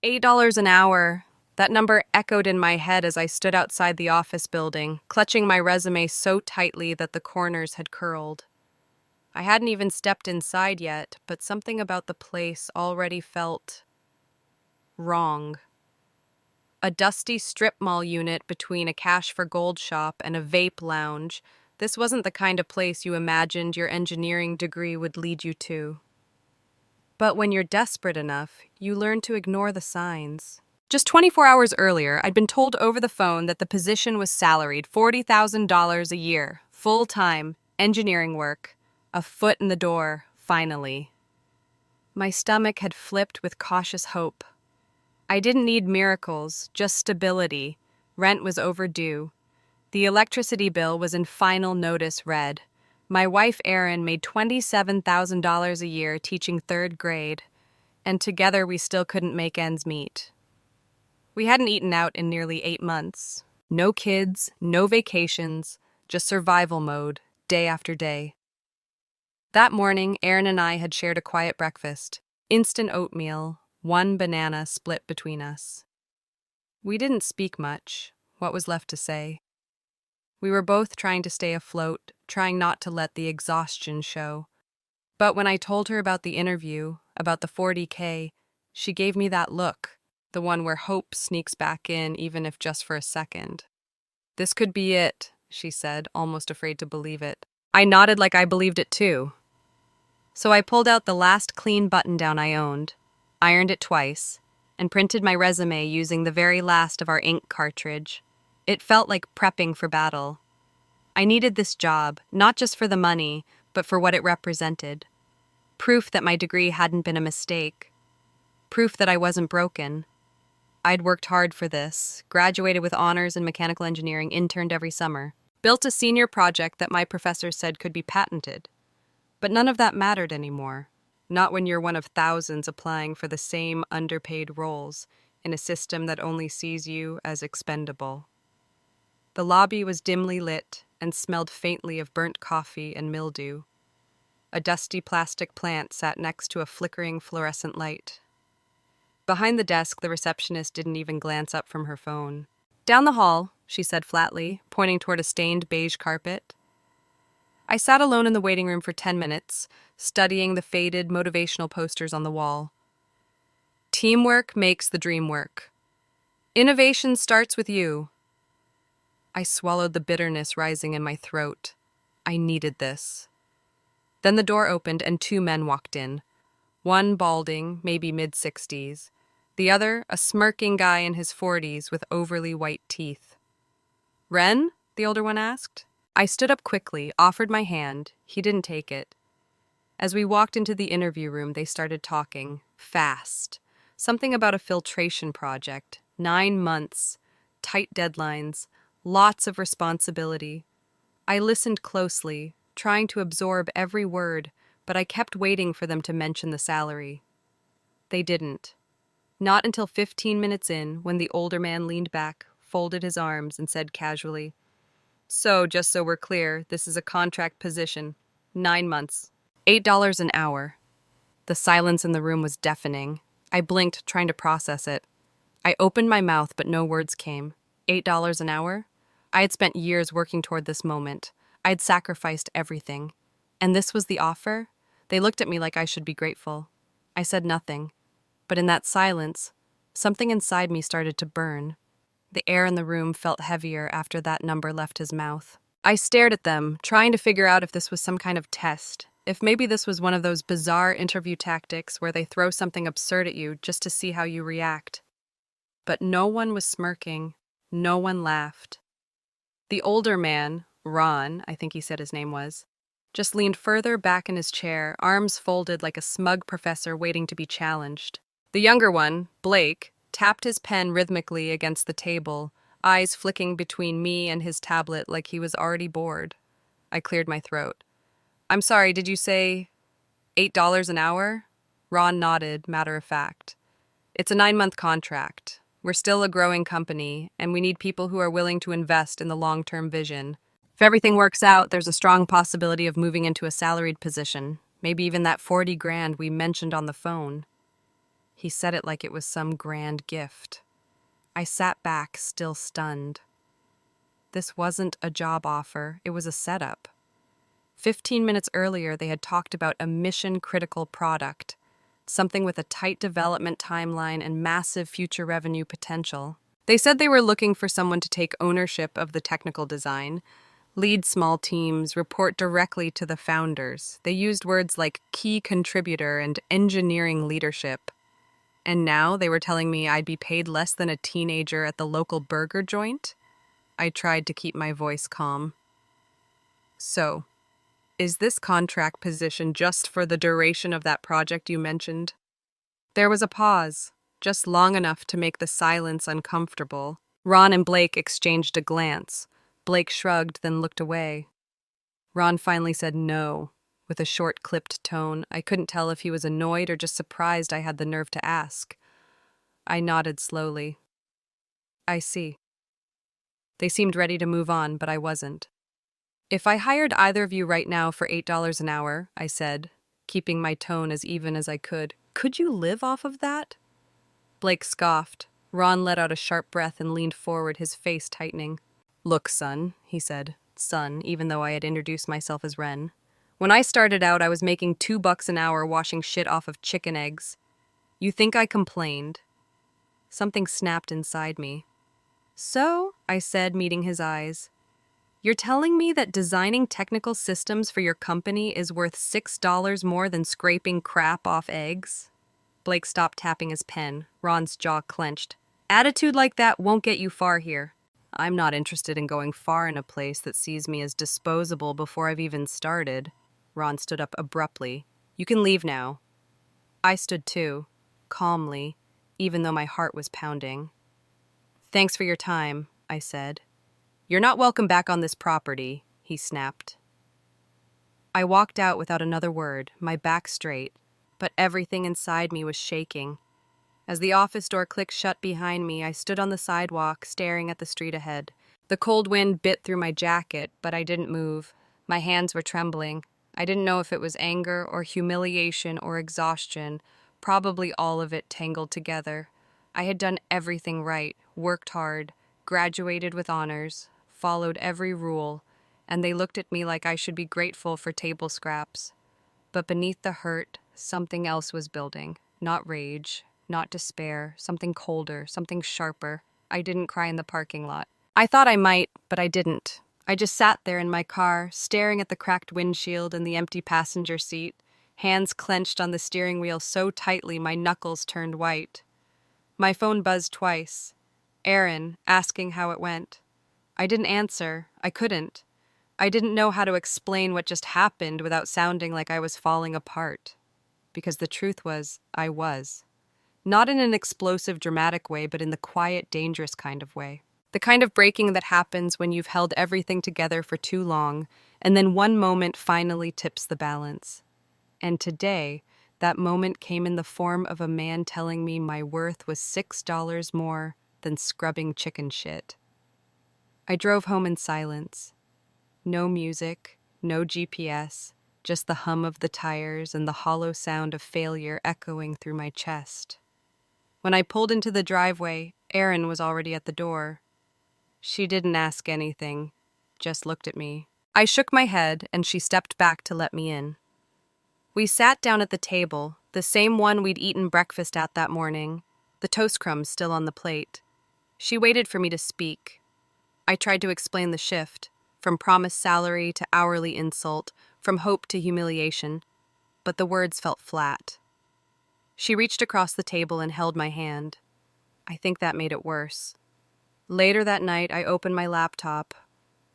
$8 an hour. That number echoed in my head as I stood outside the office building, clutching my resume so tightly that the corners had curled. I hadn't even stepped inside yet, but something about the place already felt wrong. A dusty strip mall unit between a cash for gold shop and a vape lounge. This wasn't the kind of place you imagined your engineering degree would lead you to. But when you're desperate enough, you learn to ignore the signs. Just 24 hours earlier, I'd been told over the phone that the position was salaried $40,000 a year, full-time, engineering work. A foot in the door, finally. My stomach had flipped with cautious hope. I didn't need miracles, just stability. Rent was overdue. The electricity bill was in final notice red. My wife Erin made $27,000 a year teaching third grade, and together we still couldn't make ends meet. We hadn't eaten out in nearly 8 months. No kids, no vacations, just survival mode, day after day. That morning, Erin and I had shared a quiet breakfast. Instant oatmeal, one banana split between us. We didn't speak much. What was left to say? We were both trying to stay afloat, trying not to let the exhaustion show. But when I told her about the interview, about the 40K, she gave me that look, the one where hope sneaks back in even if just for a second. "This could be it," she said, almost afraid to believe it. I nodded like I believed it too. So I pulled out the last clean button-down I owned, ironed it twice, and printed my resume using the very last of our ink cartridge. It felt like prepping for battle. I needed this job, not just for the money, but for what it represented. Proof that my degree hadn't been a mistake. Proof that I wasn't broken. I'd worked hard for this, graduated with honors in mechanical engineering, interned every summer, built a senior project that my professors said could be patented. But none of that mattered anymore. Not when you're one of thousands applying for the same underpaid roles in a system that only sees you as expendable. The lobby was dimly lit and smelled faintly of burnt coffee and mildew. A dusty plastic plant sat next to a flickering fluorescent light. Behind the desk, the receptionist didn't even glance up from her phone. "Down the hall," she said flatly, pointing toward a stained beige carpet. I sat alone in the waiting room for 10 minutes, studying the faded motivational posters on the wall. "Teamwork makes the dream work. Innovation starts with you." I swallowed the bitterness rising in my throat. I needed this. Then the door opened and 2 men walked in. One balding, maybe mid-60s. The other, a smirking guy in his 40s with overly white teeth. "Ren?" the older one asked. I stood up quickly, offered my hand. He didn't take it. As we walked into the interview room, they started talking, fast. Something about a filtration project, 9 months, tight deadlines, lots of responsibility. I listened closely, trying to absorb every word, but I kept waiting for them to mention the salary. They didn't. Not until 15 minutes in, when the older man leaned back, folded his arms, and said casually, "So, just so we're clear, this is a contract position. 9 months. $8 an hour." The silence in the room was deafening. I blinked, trying to process it. I opened my mouth, but no words came. $8 an hour? I had spent years working toward this moment. I had sacrificed everything. And this was the offer? They looked at me like I should be grateful. I said nothing. But in that silence, something inside me started to burn. The air in the room felt heavier after that number left his mouth. I stared at them, trying to figure out if this was some kind of test, if maybe this was one of those bizarre interview tactics where they throw something absurd at you just to see how you react. But no one was smirking. No one laughed. The older man, Ron, I think he said his name was, just leaned further back in his chair, arms folded like a smug professor waiting to be challenged. The younger one, Blake, tapped his pen rhythmically against the table, eyes flicking between me and his tablet like he was already bored. I cleared my throat. "I'm sorry, did you say $8 an hour?" Ron nodded, matter of fact. "It's a 9-month contract. We're still a growing company, and we need people who are willing to invest in the long-term vision. If everything works out, there's a strong possibility of moving into a salaried position, maybe even that 40 grand we mentioned on the phone." He said it like it was some grand gift. I sat back, still stunned. This wasn't a job offer, it was a setup. 15 minutes earlier, they had talked about a mission-critical product, something with a tight development timeline and massive future revenue potential. They said they were looking for someone to take ownership of the technical design, lead small teams, report directly to the founders. They used words like key contributor and engineering leadership. And now they were telling me I'd be paid less than a teenager at the local burger joint? I tried to keep my voice calm. So, is this contract position just for the duration of that project you mentioned? There was a pause, just long enough to make the silence uncomfortable. Ron and Blake exchanged a glance. Blake shrugged, then looked away. Ron finally said no, with a short, clipped tone. I couldn't tell if he was annoyed or just surprised I had the nerve to ask. I nodded slowly. I see. They seemed ready to move on, but I wasn't. If I hired either of you right now for $8 an hour, I said, keeping my tone as even as I could you live off of that? Blake scoffed. Ron let out a sharp breath and leaned forward, his face tightening. Look, son, he said. Son, even though I had introduced myself as Ren. When I started out, I was making $2 an hour washing shit off of chicken eggs. You think I complained? Something snapped inside me. So, I said, meeting his eyes, you're telling me that designing technical systems for your company is worth $6 more than scraping crap off eggs? Blake stopped tapping his pen. Ron's jaw clenched. Attitude like that won't get you far here. I'm not interested in going far in a place that sees me as disposable before I've even started. Ron stood up abruptly. You can leave now. I stood too, calmly, even though my heart was pounding. Thanks for your time, I said. You're not welcome back on this property, he snapped. I walked out without another word, my back straight, but everything inside me was shaking. As the office door clicked shut behind me, I stood on the sidewalk, staring at the street ahead. The cold wind bit through my jacket, but I didn't move. My hands were trembling. I didn't know if it was anger or humiliation or exhaustion, probably all of it tangled together. I had done everything right, worked hard, graduated with honors, followed every rule, and they looked at me like I should be grateful for table scraps. But beneath the hurt, something else was building. Not rage, not despair, something colder, something sharper. I didn't cry in the parking lot. I thought I might, but I didn't. I just sat there in my car, staring at the cracked windshield and the empty passenger seat, hands clenched on the steering wheel so tightly my knuckles turned white. My phone buzzed twice. Aaron, asking how it went. I didn't answer. I couldn't. I didn't know how to explain what just happened without sounding like I was falling apart. Because the truth was, I was. Not in an explosive, dramatic way, but in the quiet, dangerous kind of way. The kind of breaking that happens when you've held everything together for too long, and then one moment finally tips the balance. And today, that moment came in the form of a man telling me my worth was $6 more than scrubbing chicken shit. I drove home in silence. No music, no GPS, just the hum of the tires and the hollow sound of failure echoing through my chest. When I pulled into the driveway, Erin was already at the door. She didn't ask anything, just looked at me. I shook my head, and she stepped back to let me in. We sat down at the table, the same one we'd eaten breakfast at that morning, the toast crumbs still on the plate. She waited for me to speak. I tried to explain the shift, from promised salary to hourly insult, from hope to humiliation, but the words felt flat. She reached across the table and held my hand. I think that made it worse. Later that night, I opened my laptop.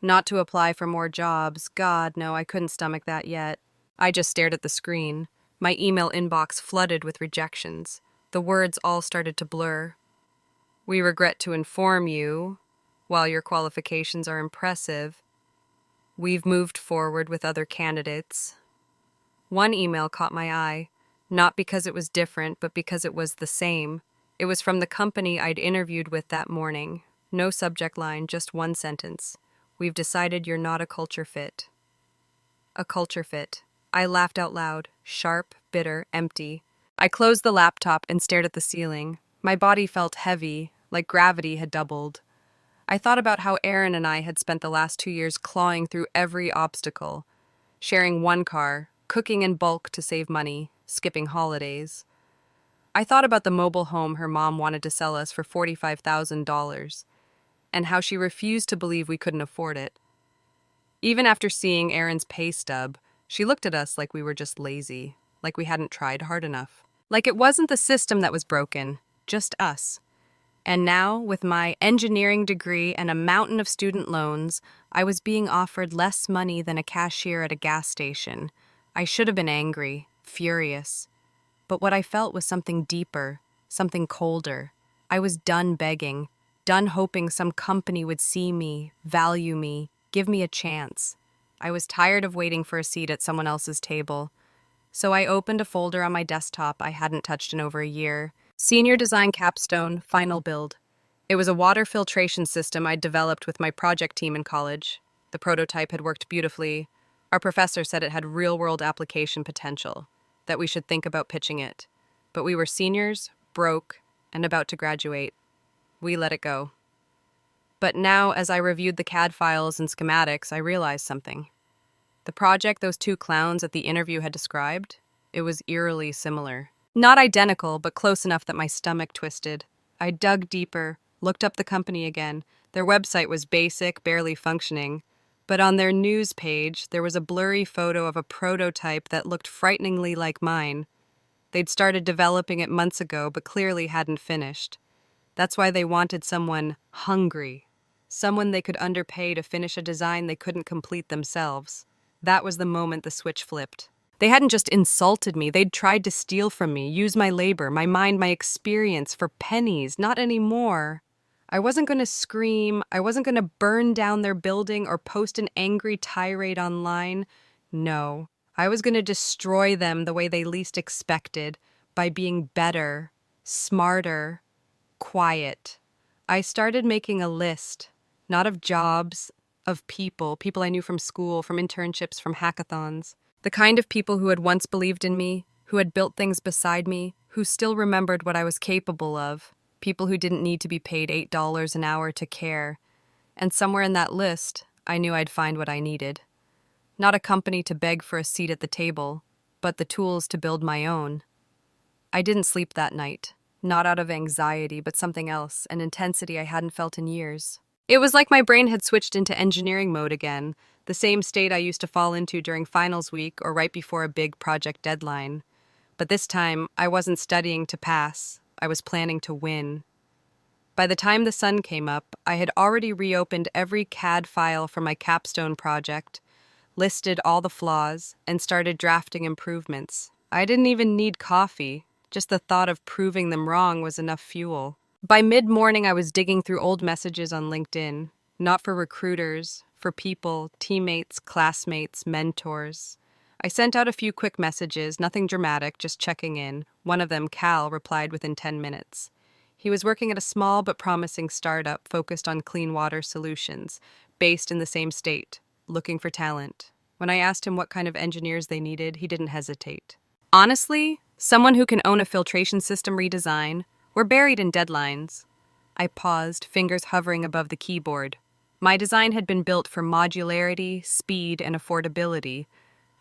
Not to apply for more jobs. God, no, I couldn't stomach that yet. I just stared at the screen. My email inbox flooded with rejections. The words all started to blur. We regret to inform you, while your qualifications are impressive, we've moved forward with other candidates. One email caught my eye, not because it was different, but because it was the same. It was from the company I'd interviewed with that morning. No subject line, just one sentence. We've decided you're not a culture fit. A culture fit. I laughed out loud, sharp, bitter, empty. I closed the laptop and stared at the ceiling. My body felt heavy, like gravity had doubled. I thought about how Aaron and I had spent the last 2 years clawing through every obstacle, sharing one car, cooking in bulk to save money, skipping holidays. I thought about the mobile home her mom wanted to sell us for $45,000 and how she refused to believe we couldn't afford it. Even after seeing Erin's pay stub, she looked at us like we were just lazy, like we hadn't tried hard enough. Like it wasn't the system that was broken, just us. And now, with my engineering degree and a mountain of student loans, I was being offered less money than a cashier at a gas station. I should have been angry, furious. But what I felt was something deeper, something colder. I was done begging, done hoping some company would see me, value me, give me a chance. I was tired of waiting for a seat at someone else's table. So I opened a folder on my desktop I hadn't touched in over a year. Senior Design Capstone, Final Build. It was a water filtration system I'd developed with my project team in college. The prototype had worked beautifully. Our professor said it had real-world application potential, that we should think about pitching it. But we were seniors, broke, and about to graduate. We let it go. But now, as I reviewed the CAD files and schematics, I realized something. The project those two clowns at the interview had described, it was eerily similar. Not identical, but close enough that my stomach twisted. I dug deeper, looked up the company again. Their website was basic, barely functioning. But on their news page, there was a blurry photo of a prototype that looked frighteningly like mine. They'd started developing it months ago, but clearly hadn't finished. That's why they wanted someone hungry. Someone they could underpay to finish a design they couldn't complete themselves. That was the moment the switch flipped. They hadn't just insulted me, they'd tried to steal from me, use my labor, my mind, my experience for pennies, not anymore. I wasn't going to scream, I wasn't going to burn down their building or post an angry tirade online. No, I was going to destroy them the way they least expected, by being better, smarter, quiet. I started making a list, not of jobs, of people I knew from school, from internships, from hackathons. The kind of people who had once believed in me, who had built things beside me, who still remembered what I was capable of. People who didn't need to be paid $8 an hour to care. And somewhere in that list, I knew I'd find what I needed. Not a company to beg for a seat at the table, but the tools to build my own. I didn't sleep that night. Not out of anxiety, but something else, an intensity I hadn't felt in years. It was like my brain had switched into engineering mode again, the same state I used to fall into during finals week or right before a big project deadline. But this time, I wasn't studying to pass. I was planning to win. By the time the sun came up, I had already reopened every CAD file for my capstone project, listed all the flaws, and started drafting improvements. I didn't even need coffee. Just the thought of proving them wrong was enough fuel. By mid-morning, I was digging through old messages on LinkedIn, not for recruiters, for people, teammates, classmates, mentors. I sent out a few quick messages, nothing dramatic, just checking in. One of them, Cal, replied within 10 minutes. He was working at a small but promising startup focused on clean water solutions, based in the same state, looking for talent. When I asked him what kind of engineers they needed, he didn't hesitate. Honestly, someone who can own a filtration system redesign. We're buried in deadlines. I paused, fingers hovering above the keyboard. My design had been built for modularity, speed, and affordability.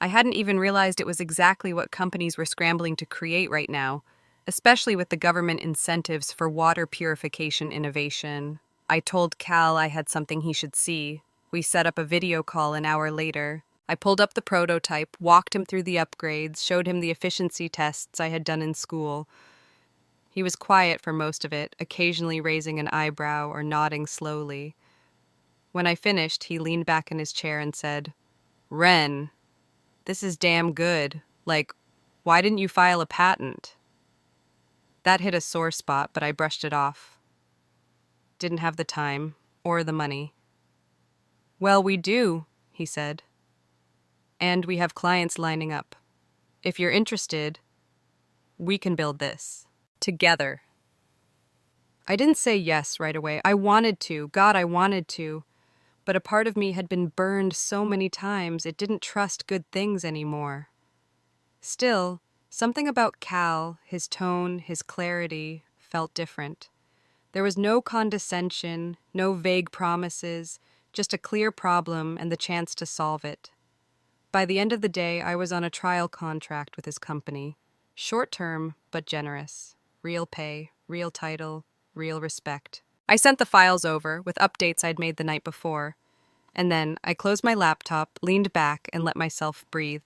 I hadn't even realized it was exactly what companies were scrambling to create right now, especially with the government incentives for water purification innovation. I told Cal I had something he should see. We set up a video call an hour later. I pulled up the prototype, walked him through the upgrades, showed him the efficiency tests I had done in school. He was quiet for most of it, occasionally raising an eyebrow or nodding slowly. When I finished, he leaned back in his chair and said, "Ren, this is damn good. Like, why didn't you file a patent?" That hit a sore spot, but I brushed it off. Didn't have the time, or the money. "Well, we do," he said. "And we have clients lining up. If you're interested, we can build this. Together." I didn't say yes right away. I wanted to. God, I wanted to. But a part of me had been burned so many times it didn't trust good things anymore. Still, Something about Cal, his tone, his clarity, felt different. There was no condescension, no vague promises, just a clear problem and the chance to solve it. By the end of the day, I was on a trial contract with his company. Short-term, but generous. Real pay, real title, real respect. I sent the files over, with updates I'd made the night before. And then I closed my laptop, leaned back, and let myself breathe.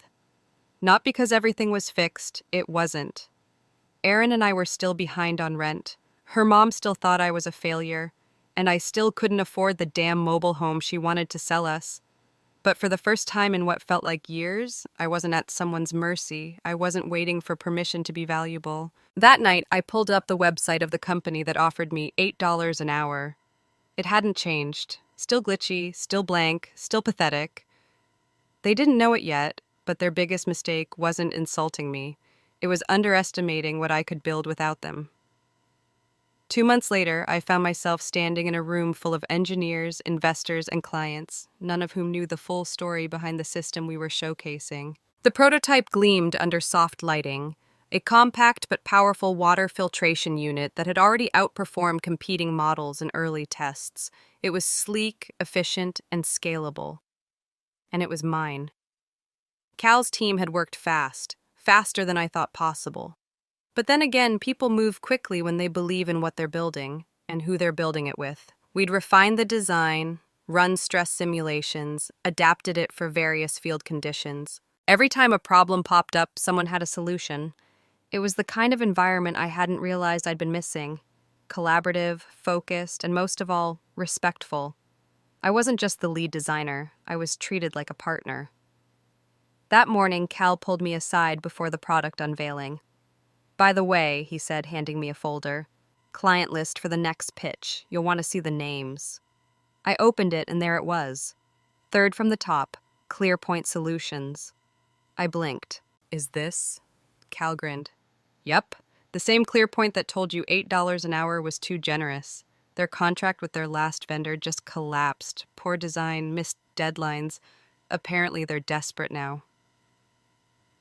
Not because everything was fixed, it wasn't. Erin and I were still behind on rent. Her mom still thought I was a failure, and I still couldn't afford the damn mobile home she wanted to sell us. But for the first time in what felt like years, I wasn't at someone's mercy. I wasn't waiting for permission to be valuable. That night, I pulled up the website of the company that offered me $8 an hour. It hadn't changed. Still glitchy, still blank, still pathetic. They didn't know it yet, but their biggest mistake wasn't insulting me. It was underestimating what I could build without them. 2 months later, I found myself standing in a room full of engineers, investors, and clients, none of whom knew the full story behind the system we were showcasing. The prototype gleamed under soft lighting, a compact but powerful water filtration unit that had already outperformed competing models in early tests. It was sleek, efficient, and scalable. And it was mine. Cal's team had worked fast, faster than I thought possible. But then again, people move quickly when they believe in what they're building and who they're building it with. We'd refined the design, run stress simulations, adapted it for various field conditions. Every time a problem popped up, someone had a solution. It was the kind of environment I hadn't realized I'd been missing. Collaborative, focused, and most of all, respectful. I wasn't just the lead designer, I was treated like a partner. That morning, Cal pulled me aside before the product unveiling. "By the way," he said, handing me a folder, "client list for the next pitch. You'll want to see the names." I opened it, and there it was. Third from the top, ClearPoint Solutions. I blinked. "Is this?" Cal grinned. "Yep. The same ClearPoint that told you $8 an hour was too generous. Their contract with their last vendor just collapsed. Poor design, missed deadlines. Apparently they're desperate now."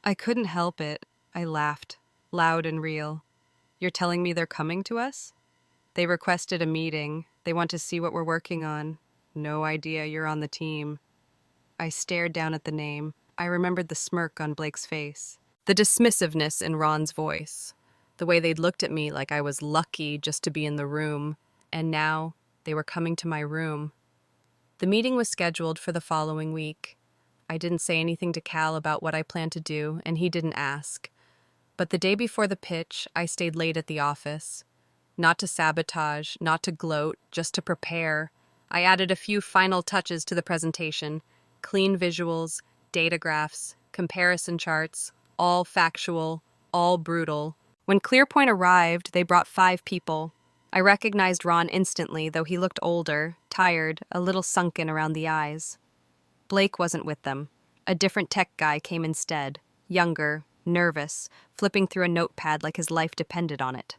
I couldn't help it. I laughed. Loud and real. "You're telling me they're coming to us?" "They requested a meeting. They want to see what we're working on." "No idea you're on the team." I stared down at the name. I remembered the smirk on Blake's face. The dismissiveness in Ron's voice. The way they'd looked at me like I was lucky just to be in the room. And now, they were coming to my room. The meeting was scheduled for the following week. I didn't say anything to Cal about what I planned to do, and he didn't ask. But the day before the pitch, I stayed late at the office. Not to sabotage, not to gloat, just to prepare. I added a few final touches to the presentation. Clean visuals, data graphs, comparison charts, all factual, all brutal. When ClearPoint arrived, they brought 5 people. I recognized Ron instantly, though he looked older, tired, a little sunken around the eyes. Blake wasn't with them. A different tech guy came instead, younger, nervous, flipping through a notepad like his life depended on it.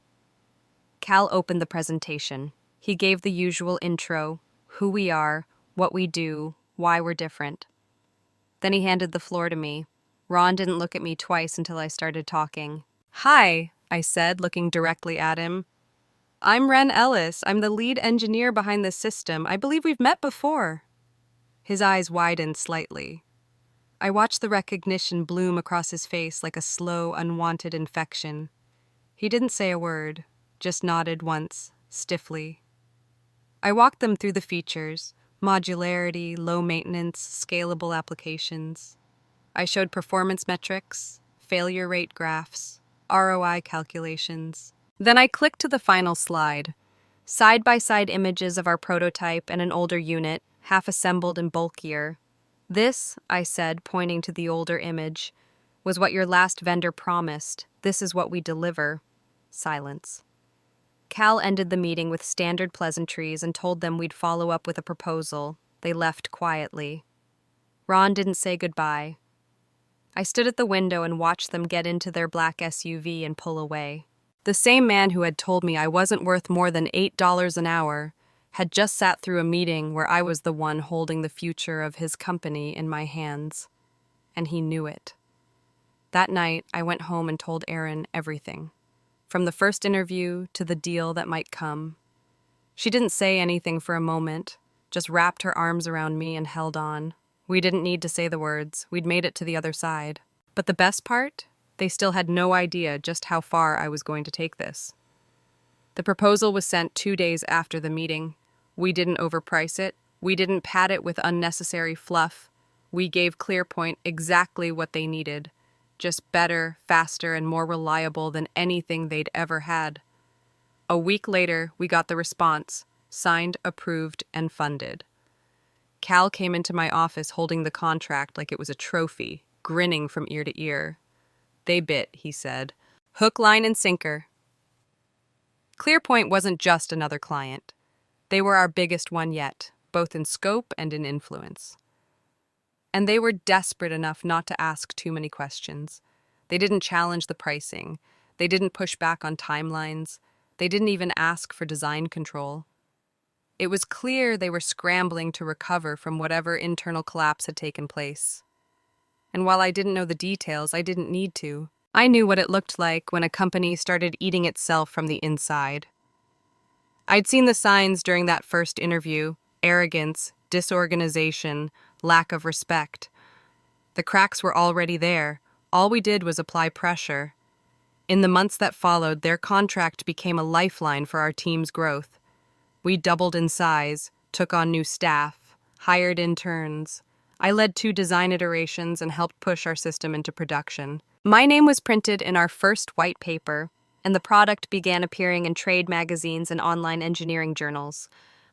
Cal opened the presentation. He gave the usual intro, who we are, what we do, why we're different. Then he handed the floor to me. Ron didn't look at me twice until I started talking. "Hi," I said, looking directly at him. "I'm Ren Ellis. I'm the lead engineer behind this system. I believe we've met before." His eyes widened slightly. I watched the recognition bloom across his face like a slow, unwanted infection. He didn't say a word, just nodded once, stiffly. I walked them through the features: modularity, low maintenance, scalable applications. I showed performance metrics, failure rate graphs, ROI calculations. Then I clicked to the final slide. Side-by-side images of our prototype and an older unit, half-assembled and bulkier. "This," I said, pointing to the older image, "was what your last vendor promised. This is what we deliver." Silence. Cal ended the meeting with standard pleasantries and told them we'd follow up with a proposal. They left quietly. Ron didn't say goodbye. I stood at the window and watched them get into their black SUV and pull away. The same man who had told me I wasn't worth more than $8 an hour had just sat through a meeting where I was the one holding the future of his company in my hands. And he knew it. That night, I went home and told Erin everything, from the first interview to the deal that might come. She didn't say anything for a moment, just wrapped her arms around me and held on. We didn't need to say the words. We'd made it to the other side. But the best part? They still had no idea just how far I was going to take this. The proposal was sent 2 days after the meeting. We didn't overprice it. We didn't pad it with unnecessary fluff. We gave ClearPoint exactly what they needed, just better, faster, and more reliable than anything they'd ever had. A week later, we got the response, signed, approved, and funded. Cal came into my office holding the contract like it was a trophy, grinning from ear to ear. "They bit," he said. "Hook, line, and sinker." ClearPoint wasn't just another client. They were our biggest one yet, both in scope and in influence. And they were desperate enough not to ask too many questions. They didn't challenge the pricing. They didn't push back on timelines. They didn't even ask for design control. It was clear they were scrambling to recover from whatever internal collapse had taken place. And while I didn't know the details, I didn't need to. I knew what it looked like when a company started eating itself from the inside. I'd seen the signs during that first interview: arrogance, disorganization, lack of respect. The cracks were already there. All we did was apply pressure. In the months that followed, their contract became a lifeline for our team's growth. We doubled in size, took on new staff, hired interns. I led 2 design iterations and helped push our system into production. My name was printed in our first white paper, and the product began appearing in trade magazines and online engineering journals.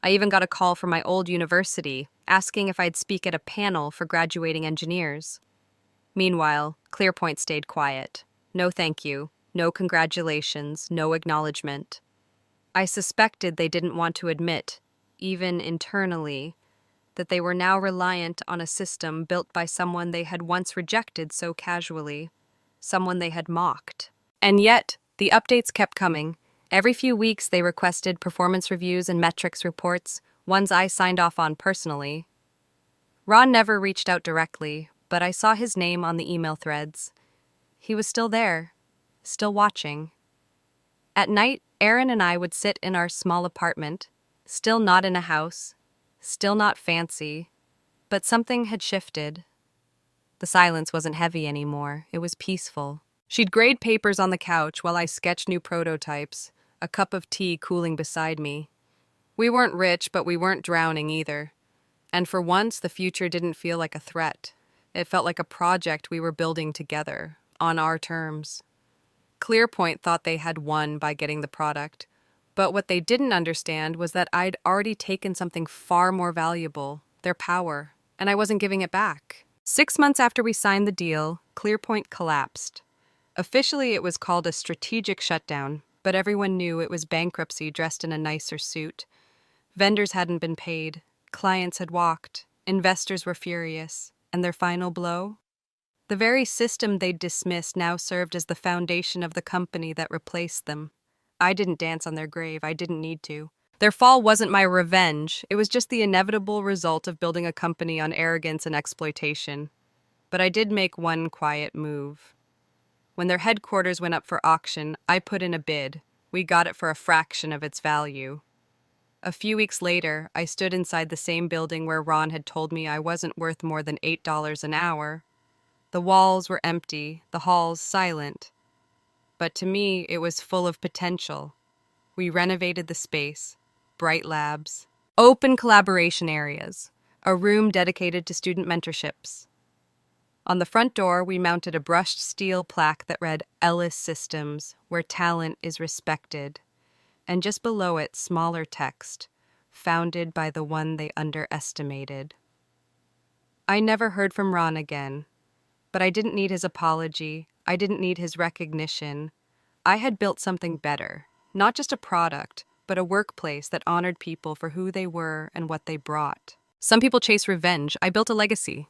I even got a call from my old university, asking if I'd speak at a panel for graduating engineers. Meanwhile, ClearPoint stayed quiet. No thank you, no congratulations, no acknowledgement. I suspected they didn't want to admit, even internally, that they were now reliant on a system built by someone they had once rejected so casually, someone they had mocked. And yet, the updates kept coming. Every few weeks they requested performance reviews and metrics reports, ones I signed off on personally. Ron never reached out directly, but I saw his name on the email threads. He was still there, still watching. At night, Erin and I would sit in our small apartment, still not in a house, still not fancy, but something had shifted. The silence wasn't heavy anymore, it was peaceful. She'd grade papers on the couch while I sketched new prototypes, a cup of tea cooling beside me. We weren't rich, but we weren't drowning either. And for once, the future didn't feel like a threat. It felt like a project we were building together, on our terms. ClearPoint thought they had won by getting the product, but what they didn't understand was that I'd already taken something far more valuable, their power, and I wasn't giving it back. 6 months after we signed the deal, ClearPoint collapsed. Officially, it was called a strategic shutdown, but everyone knew it was bankruptcy dressed in a nicer suit. Vendors hadn't been paid, clients had walked, investors were furious, and their final blow? The very system they'd dismissed now served as the foundation of the company that replaced them. I didn't dance on their grave, I didn't need to. Their fall wasn't my revenge, it was just the inevitable result of building a company on arrogance and exploitation. But I did make one quiet move. When their headquarters went up for auction, I put in a bid. We got it for a fraction of its value. A few weeks later, I stood inside the same building where Ron had told me I wasn't worth more than $8 an hour. The walls were empty, the halls silent. But to me, it was full of potential. We renovated the space, bright labs, open collaboration areas, a room dedicated to student mentorships. On the front door, we mounted a brushed steel plaque that read Ellis Systems, where talent is respected. And just below it, smaller text, founded by the one they underestimated. I never heard from Ron again, but I didn't need his apology. I didn't need his recognition. I had built something better, not just a product, but a workplace that honored people for who they were and what they brought. Some people chase revenge. I built a legacy.